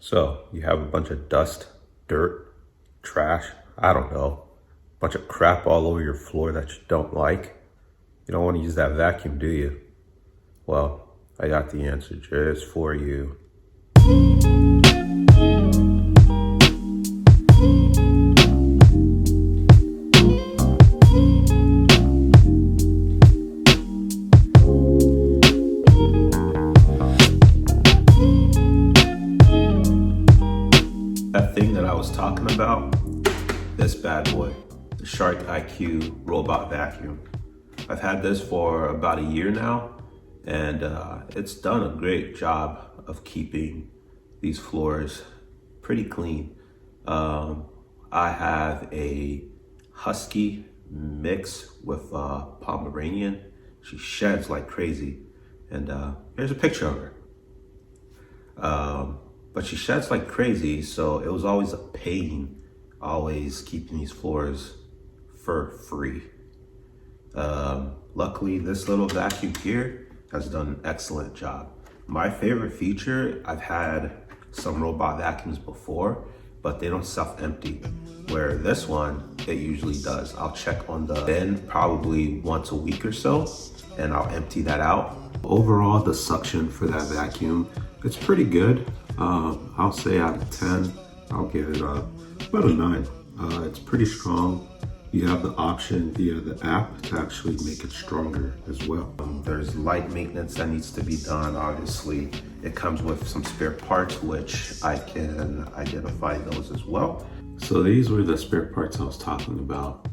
So you have a bunch of dust, dirt, trash, I don't know, a bunch of crap all over your floor that you don't like. You don't want to use that vacuum, do you? Well, I got the answer just for you. That thing that I was talking about, this bad boy, the Shark IQ robot vacuum. I've had this for about a year now, and it's done a great job of keeping these floors pretty clean. I have a Husky mix with Pomeranian. She sheds like crazy, and here's a picture of her. But she sheds like crazy, so it was always a pain, always keeping these floors fur-free. Luckily, this little vacuum here has done an excellent job. My favorite feature, I've had some robot vacuums before, but they don't self-empty. Where this one, it usually does. I'll check on the bin probably once a week or so, and I'll empty that out. Overall, the suction for that vacuum, it's pretty good. I'll say out of 10, I'll give it about a 9. It's pretty strong. You have the option via the app to actually make it stronger as well. There's light maintenance that needs to be done, obviously. It comes with some spare parts, which I can identify those as well. So these were the spare parts I was talking about.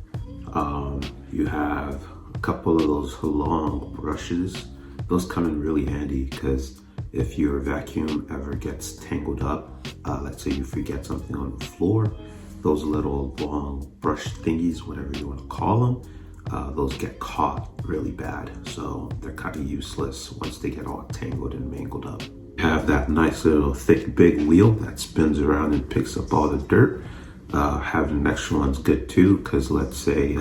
You have a couple of those long brushes. Those come in really handy because if your vacuum ever gets tangled up, let's say you forget something on the floor, those little long brush thingies, whatever you want to call them, those get caught really bad. So they're kind of useless once they get all tangled and mangled up. You have that nice little thick big wheel that spins around and picks up all the dirt. Having an extra one's good too, because let's say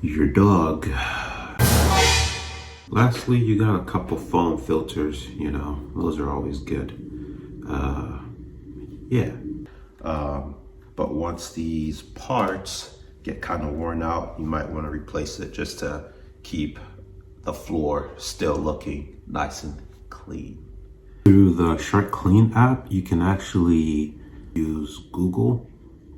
your dog. Lastly, you got a couple foam filters, you know, those are always good. But once these parts get kind of worn out, you might want to replace it just to keep the floor still looking nice and clean. Through the Shark Clean app, you can actually use Google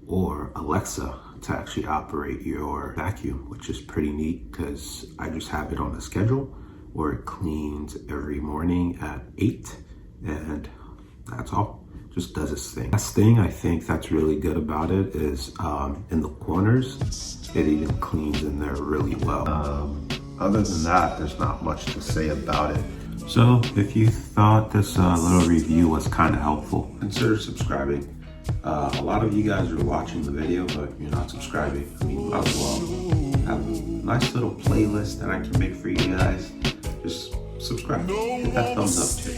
or Alexa to actually operate your vacuum, which is pretty neat because I just have it on a schedule where it cleans every morning at 8, and that's all. Just does its thing. Last thing I think that's really good about it is in the corners, it even cleans in there really well. Other than that, there's not much to say about it. So if you thought this little review was kind of helpful, consider subscribing. A lot of you guys are watching the video, but you're not subscribing. I mean, might as well have a nice little playlist that I can make for you guys. Just subscribe, hit that thumbs up too.